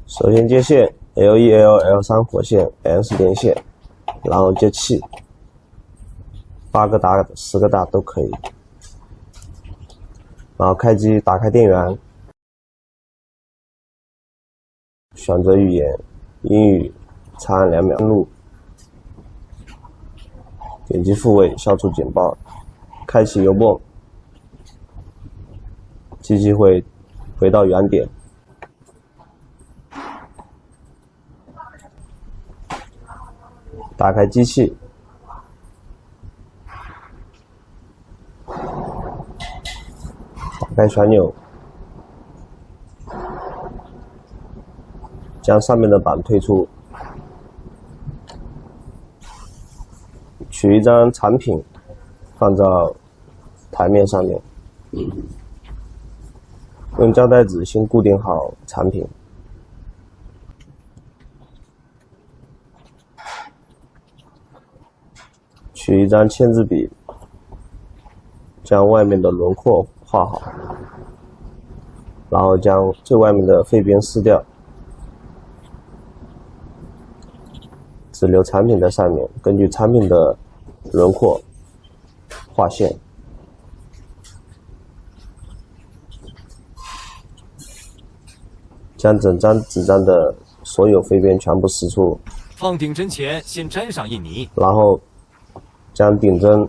首先接线 L1、L3 火线 ，N 是连线，然后接气，8个大、10个大都可以。然后开机，打开电源，选择语言，英语，长按2秒登录，点击复位消除警报，开启油泵，机器会回到原点。打开机器，打开旋钮，将上面的板退出，取一张产品放到台面上面，用胶带纸先固定好产品。取一张签字笔，将外面的轮廓画好，然后将最外面的废边撕掉，只留产品在上面，根据产品的轮廓画线。将整张纸张的所有废边全部撕出。放顶针前先沾上印泥，然后将顶针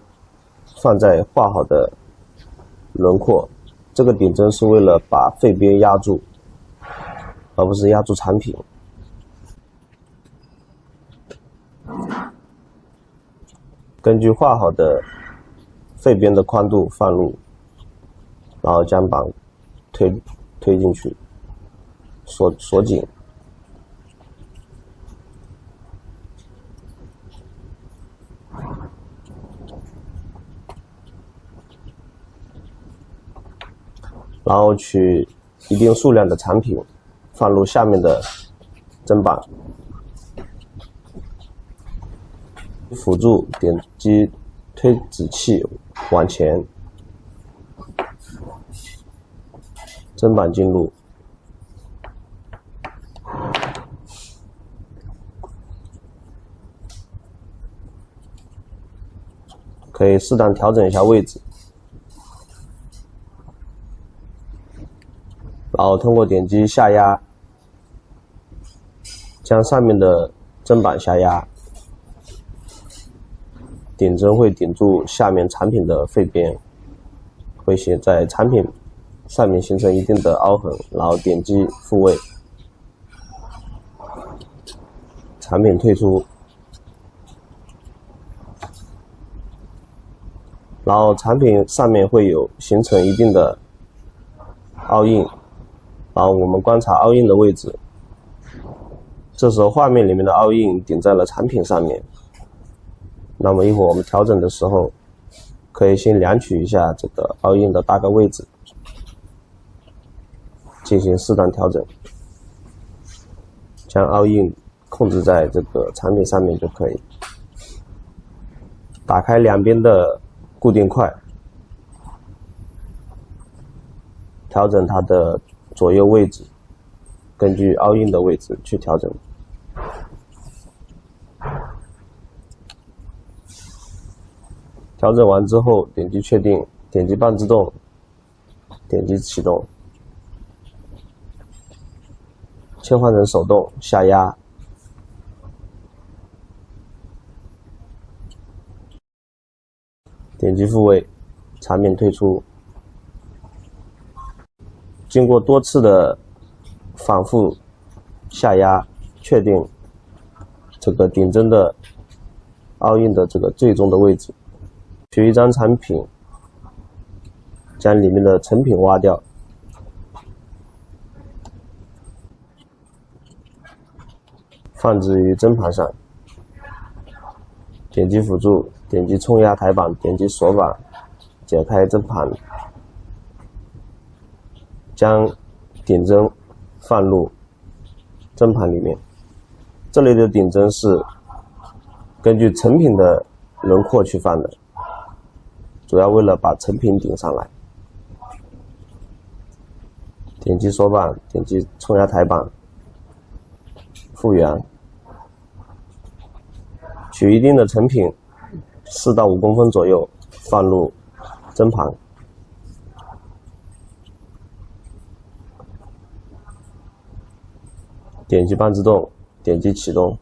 放在画好的轮廓，这个顶针是为了把废边压住，而不是压住产品。根据画好的废边的宽度放入，然后将板推进去，锁紧。然后取一定数量的产品放入下面的砧板，辅助点击推纸器往前，砧板进入，可以适当调整一下位置。然后通过点击下压，将上面的砧板下压，顶针会顶住下面产品的废边，会在产品上面形成一定的凹痕，然后点击复位，产品退出，然后产品上面会有形成一定的凹印。然后我们观察凹印的位置，这时候画面里面的凹印顶在了产品上面。那么一会儿我们调整的时候，可以先量取一下这个凹印的大概位置，进行适当调整，将凹印控制在这个产品上面就可以。打开两边的固定块，调整它的左右位置，根据凹印的位置去调整。调整完之后，点击确定，点击半自动，点击启动，切换成手动，下压，点击复位，产品退出。经过多次的反复下压，确定这个顶针的凹印的这个最终的位置。取一张产品，将里面的成品挖掉，放置于砧盘上，点击辅助，点击冲压台板，点击锁板，解开砧盘，将顶针放入砧盘里面。这里的顶针是根据成品的轮廓去放的，主要为了把成品顶上来。点击锁板，点击冲压台板，复原，取一定的成品，4到5公分左右，放入针盘。点击半自动，点击启动。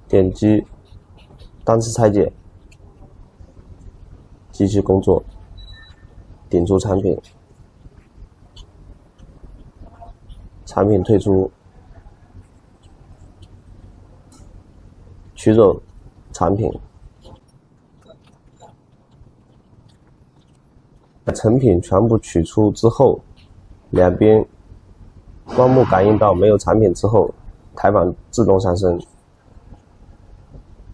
点击单次拆解，继续工作，顶住产品，产品退出，取走产品。成品全部取出之后，两边光幕感应到没有产品之后，台板自动上升，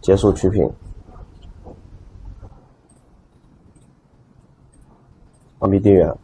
结束取品，关闭电源。